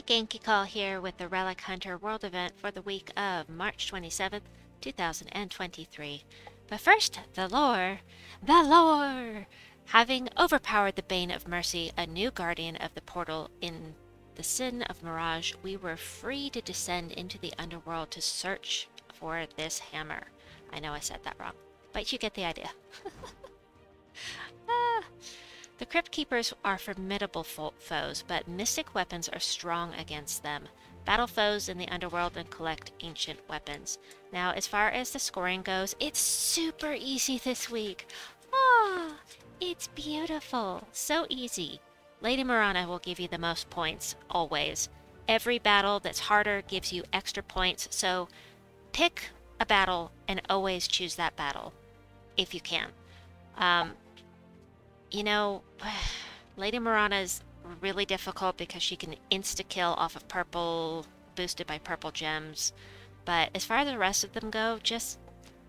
Genki Call here with the Relic Hunter World Event for the week of March 27th, 2023. But first, the lore! The lore! Having overpowered the Bane of Mercy, a new guardian of the portal in the Sin of Mirage, we were free to descend into the underworld to search for this hammer. I know I said that wrong, but you get the idea. The Crypt Keepers are formidable foes, but mystic weapons are strong against them. Battle foes in the underworld and collect ancient weapons. Now, as far as the scoring goes, it's super easy this week. Ah, it's beautiful. So easy. Lady Mirana will give you the most points, always. Every battle that's harder gives you extra points, so pick a battle and always choose that battle, if you can. You know, Lady Mirana's really difficult because she can insta-kill off of purple, boosted by purple gems. But as far as the rest of them go, just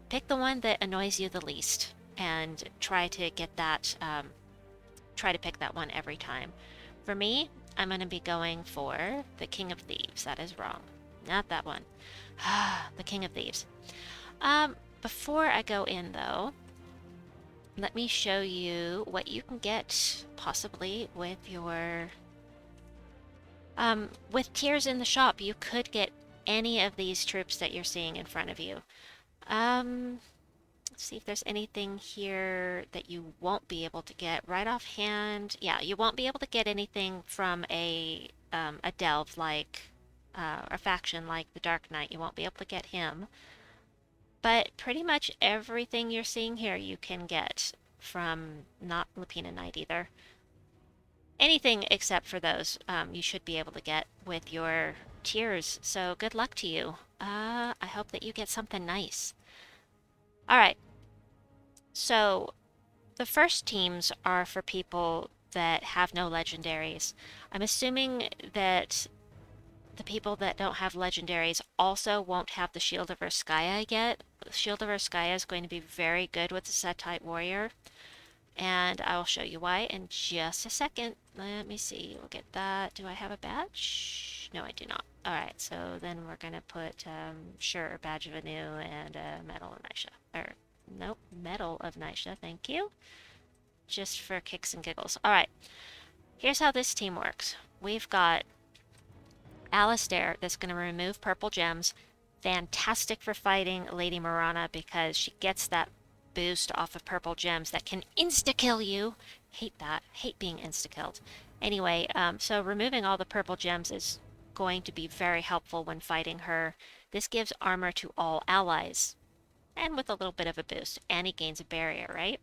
pick the one that annoys you the least and try to get that, try to pick that one every time. For me, I'm going to be going for the King of Thieves. That is wrong. Not that one. The King of Thieves. Before I go in, though, let me show you what you can get, possibly, with your... with tiers in the shop, you could get any of these troops that you're seeing in front of you. Let's see if there's anything here that you won't be able to get. Right offhand, yeah, you won't be able to get anything from a delve like, a faction like the Dark Knight. You won't be able to get him. But pretty much everything you're seeing here you can get from not Lapina Knight either. Anything except for those you should be able to get with your tiers. So good luck to you. I hope that you get something nice. Alright. So the first teams are for people that have no legendaries. I'm assuming that the people that don't have legendaries also won't have the Shield of Urskaya yet. The Shield of Urskaya is going to be very good with the Settite Warrior, and I will show you why in just a second. Let me see. We'll get that. Do I have a badge? No, I do not. Alright, so then we're going to put, sure, Badge of Anu and Medal of Nisha. Or, nope, Medal of Nisha, thank you. Just for kicks and giggles. Alright, here's how this team works. We've got Alastair that's going to remove purple gems. Fantastic for fighting Lady Mirana because she gets that boost off of purple gems that can insta-kill you. Hate that. Hate being insta-killed. Anyway, so removing all the purple gems is going to be very helpful when fighting her. This gives armor to all allies. And with a little bit of a boost. And he gains a barrier, right?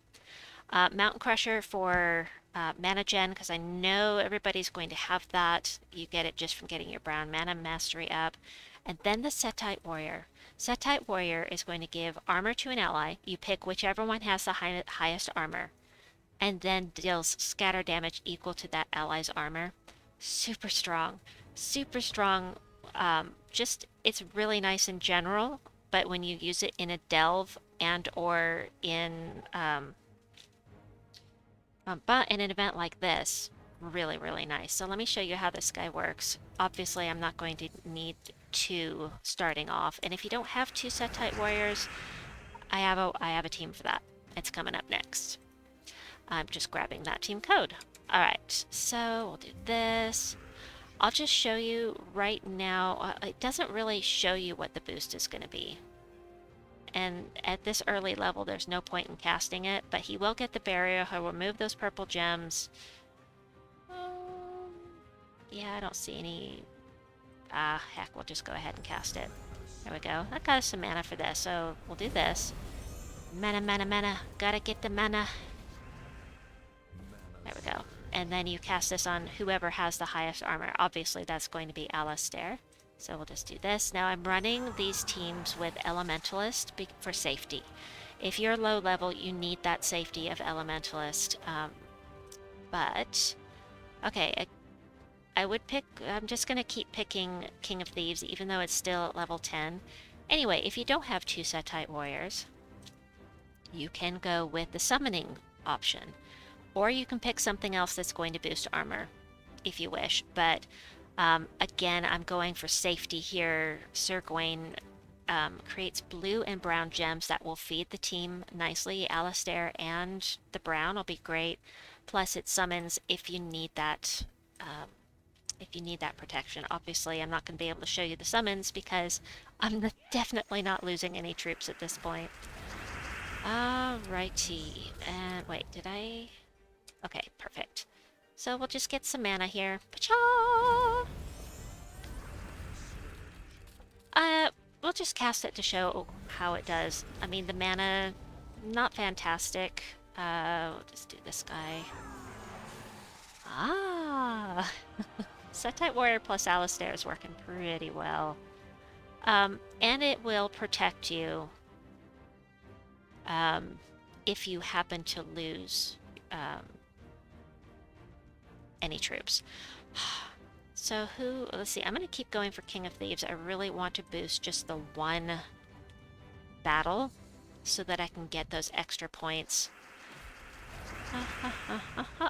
Mountain Crusher for mana gen, because I know everybody's going to have that. You get it just from getting your brown mana mastery up. And then the Settite Warrior. Settite Warrior is going to give armor to an ally. You pick whichever one has the highest armor. And then deals scatter damage equal to that ally's armor. Super strong. Super strong. Just, it's really nice in general. But when you use it in a delve and or in... but in an event like this, really, really nice. So let me show you how this guy works. Obviously, I'm not going to need two starting off. And if you don't have two Settite Warriors, I have a team for that. It's coming up next. I'm just grabbing that team code. Alright, so we'll do this. I'll just show you right now. It doesn't really show you what the boost is going to be. And at this early level, there's no point in casting it, but he will get the barrier. He'll remove those purple gems. Yeah, I don't see any... heck, we'll just go ahead and cast it. There we go. That got us some mana for this, so we'll do this. Mana, mana, mana. Gotta get the mana. There we go. And then you cast this on whoever has the highest armor. Obviously, that's going to be Alastair. So we'll just do this. Now I'm running these teams with Elementalist for safety. If you're low level, you need that safety of Elementalist. But, okay, I would pick, I'm just going to keep picking King of Thieves, even though it's still at level 10. Anyway, if you don't have two Settite Warriors, you can go with the summoning option. Or you can pick something else that's going to boost armor, if you wish. But Again, I'm going for safety here. Sir Gwayne creates blue and brown gems that will feed the team nicely. Alastair and the brown will be great. Plus, it summons if you need that. If you need that protection. Obviously, I'm not going to be able to show you the summons because I'm definitely not losing any troops at this point. Alrighty. And wait, did I? Okay, perfect. So we'll just get some mana here. Pacha! We'll just cast it to show how it does. I mean, the mana, not fantastic. We'll just do this guy. Ah! Settite Warrior plus Alastair is working pretty well. And it will protect you if you happen to lose any troops. So let's see, I'm going to keep going for King of Thieves. I really want to boost just the one battle so that I can get those extra points.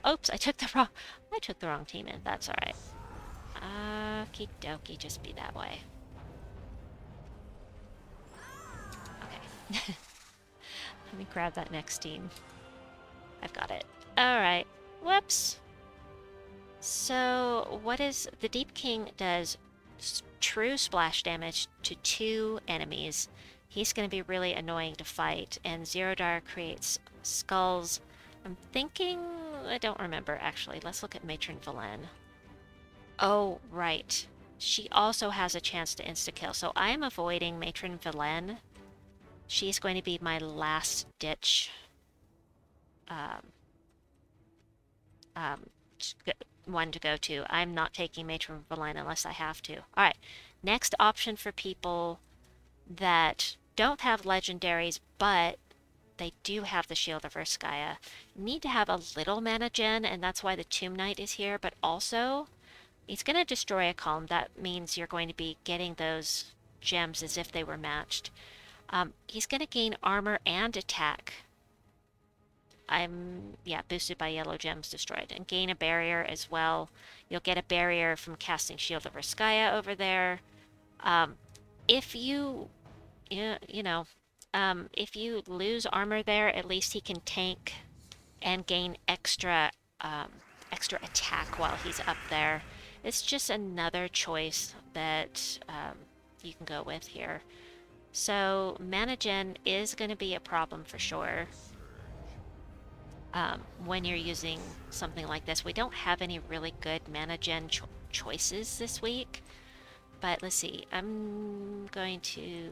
Oops, I took the wrong team in. That's all right. Okie dokie, just be that way. Okay. Let me grab that next team. I've got it. Alright. Whoops. So, what is... The Deep King does true splash damage to 2 enemies. He's going to be really annoying to fight. And Zero Dar creates skulls. I'm thinking... I don't remember, actually. Let's look at Matron Valen. Oh, right. She also has a chance to insta-kill. So I am avoiding Matron Valen. She's going to be my last ditch one to go to. I'm not taking Matron Valen unless I have to. Alright, next option for people that don't have legendaries, but they do have the Shield of Urskaya. Need to have a little mana gen, and that's why the Tomb Knight is here, but also he's going to destroy a column. That means you're going to be getting those gems as if they were matched. He's going to gain armor and attack. Boosted by yellow gems destroyed. And gain a barrier as well. You'll get a barrier from casting Shield of Urskaya over there. If you lose armor there, at least he can tank and gain extra attack while he's up there. It's just another choice that you can go with here. So mana gen is going to be a problem for sure when you're using something like this. We don't have any really good mana gen choices this week, but let's see. I'm going to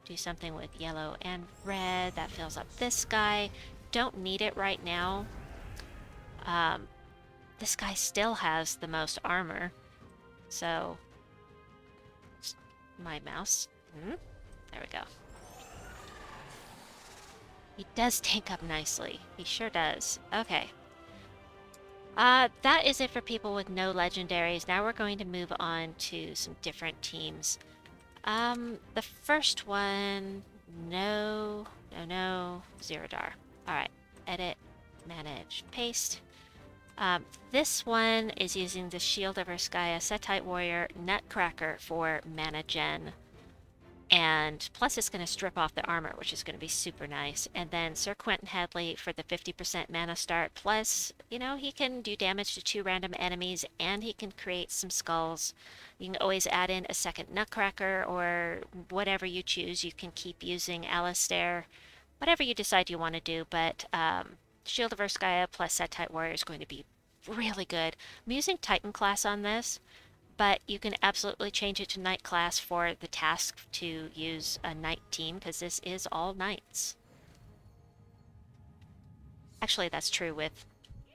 do something with yellow and red. That fills up this guy. Don't need it right now. This guy still has the most armor, so my mouse. There we go. He does tank up nicely. He sure does. Okay. That is it for people with no legendaries. Now we're going to move on to some different teams. The first one, no, Zero Dar. Alright, edit, manage, paste. This one is using the Shield of Urskaya, Settite Warrior, NUTCRKR for mana gen. And plus it's going to strip off the armor, which is going to be super nice. And then Sir Quentin Hadley for the 50% mana start. Plus, he can do damage to 2 random enemies, and he can create some skulls. You can always add in a second NUTCRKR, or whatever you choose. You can keep using Alastair, whatever you decide you want to do. But Shield of Urskaya plus Settite Warrior is going to be really good. I'm using Titan class on this, but you can absolutely change it to Knight class for the task to use a Knight team, because this is all Knights. Actually, that's true with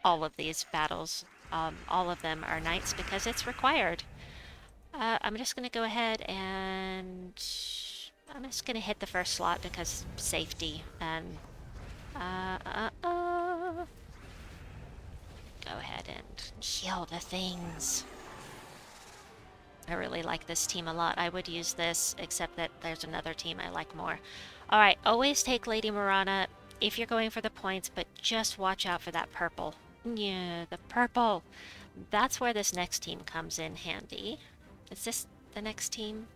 all of these battles. All of them are Knights because it's required. I'm just going to go ahead and I'm just going to hit the first slot because safety. And go ahead and kill the things. I really like this team a lot. I would use this, except that there's another team I like more. Alright, always take Lady Morana if you're going for the points, but just watch out for that purple. Yeah, the purple. that's where this next team comes in handy. Is this the next team?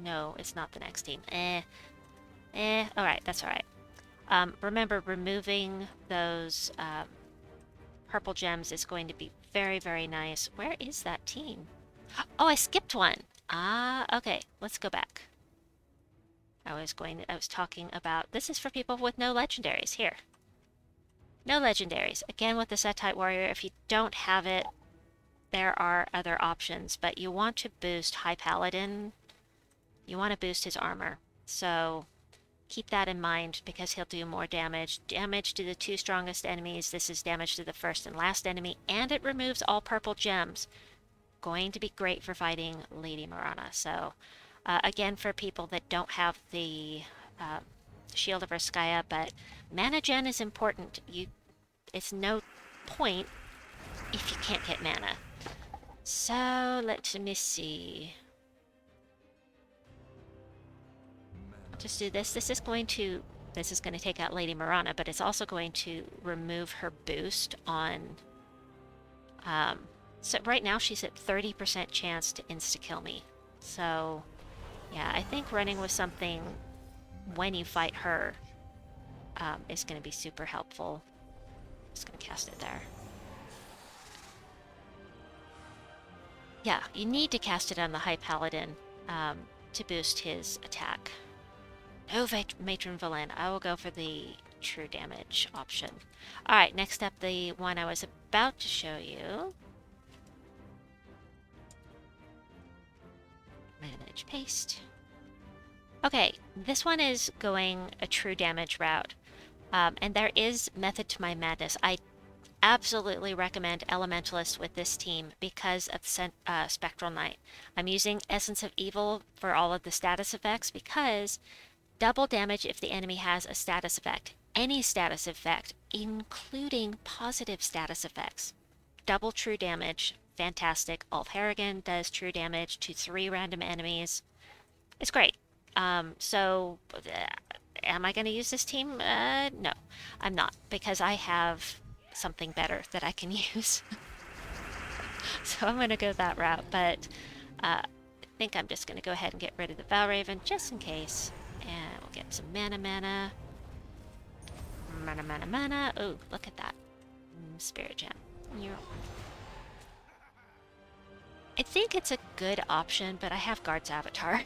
No, it's not the next team. Alright, that's alright. Remember, removing those purple gems is going to be very, very nice. Where is that team? Oh, I skipped one. Ah, okay. Let's go back. I was talking about, this is for people with no legendaries. Here. No legendaries. Again, with the Settite Warrior, if you don't have it, there are other options, but you want to boost High Paladin. You want to boost his armor. So keep that in mind because he'll do more damage. Damage to the 2 strongest enemies. This is damage to the first and last enemy, and it removes all purple gems. Going to be great for fighting Lady Mirana. So, again, for people that don't have the Shield of Urskaya, but mana gen is important. It's no point if you can't get mana. So, let me see. Just do this. This is going to take out Lady Mirana, but it's also going to remove her boost on... so right now she's at 30% chance to insta-kill me. So, yeah, I think running with something when you fight her is going to be super helpful. Just going to cast it there. Yeah, you need to cast it on the High Paladin to boost his attack. No Matron Villain. I will go for the true damage option. Alright, next up, the one I was about to show you. Manage paste. Okay, this one is going a true damage route. And there is method to my madness. I absolutely recommend Elementalist with this team because of Spectral Knight. I'm using Essence of Evil for all of the status effects because double damage if the enemy has a status effect. Any status effect, including positive status effects. Double true damage. Fantastic. Ulf Harrigan does true damage to 3 random enemies. It's great. Am I going to use this team? No, I'm not, because I have something better that I can use. So I'm going to go that route, but I think I'm just going to go ahead and get rid of the Valraven just in case. And we'll get some mana. Oh, look at that. Spirit Gem. I think it's a good option, but I have Guard's Avatar.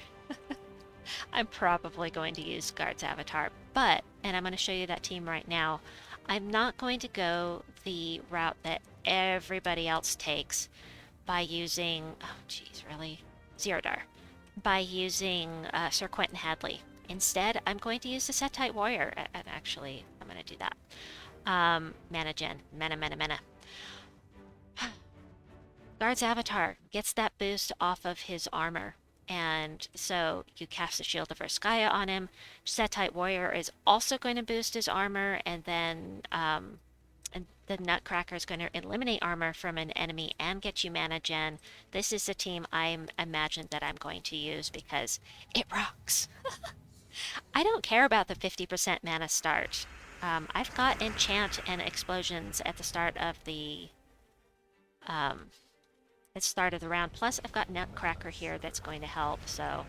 I'm probably going to use Guard's Avatar, but, and I'm going to show you that team right now, I'm not going to go the route that everybody else takes by using, oh geez, really? Zerodar. By using Sir Quentin Hadley. Instead, I'm going to use the Settite Warrior. Actually, I'm going to do that. Mana gen. Mana. Guard's Avatar gets that boost off of his armor. And so you cast the Shield of Urskaya on him. Settite Warrior is also going to boost his armor, and then and the NUTCRKR is going to eliminate armor from an enemy and get you mana gen. This is the team I imagine that I'm going to use because it rocks. I don't care about the 50% mana start. I've got Enchant and Explosions at the start of the round. Plus, I've got NUTCRKR here that's going to help. So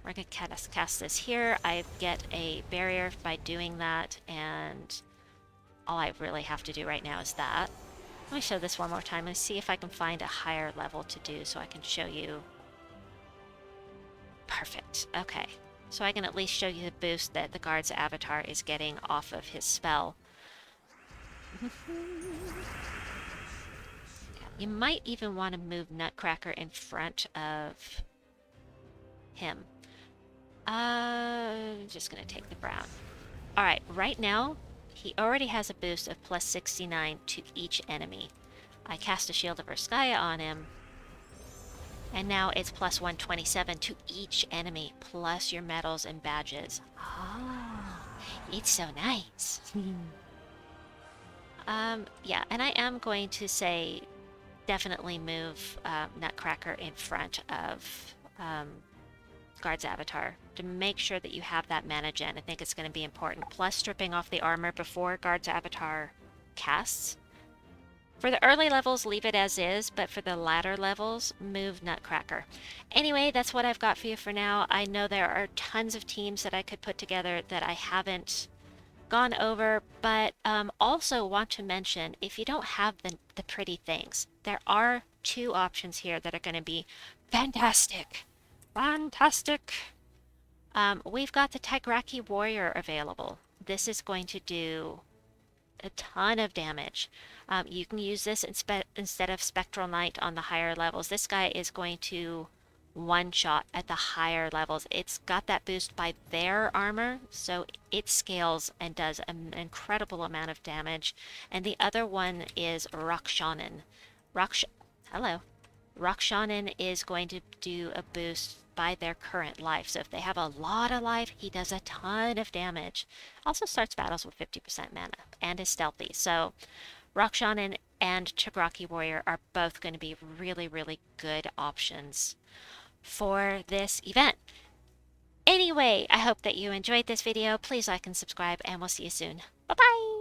we're going to cast this here. I get a barrier by doing that, and all I really have to do right now is that. Let me show this one more time. Let's see if I can find a higher level to do so I can show you. Perfect. Okay. So I can at least show you the boost that the Guard's Avatar is getting off of his spell. You might even want to move NUTCRKR in front of him. Just going to take the brown. Alright, right now, he already has a boost of plus 69 to each enemy. I cast a Shield of Urskaya on him, and now it's plus 127 to each enemy, plus your medals and badges. Oh, it's so nice. Yeah, and I am going to say definitely move NUTCRKR in front of Guard's Avatar to make sure that you have that mana gen. I think it's going to be important. Plus stripping off the armor before Guard's Avatar casts For the early levels, leave it as is, but for the latter levels, move NUTCRKR. Anyway, that's what I've got for you for now. I know there are tons of teams that I could put together that I haven't gone over, but also want to mention, if you don't have the pretty things, there are two options here that are going to be fantastic. Fantastic! We've got the Tigraki Warrior available. This is going to do a ton of damage. You can use this instead of Spectral Knight on the higher levels. This guy is going to one-shot at the higher levels. It's got that boost by their armor, so it scales and does an incredible amount of damage. And the other one is Rakshanin. Hello. Rakshanin is going to do a boost by their current life. So if they have a lot of life, he does a ton of damage. Also starts battles with 50% mana and is stealthy. So Rakshanin and Tigraki Warrior are both going to be really, really good options for this event. Anyway, I hope that you enjoyed this video. Please like and subscribe, and we'll see you soon. Bye-bye!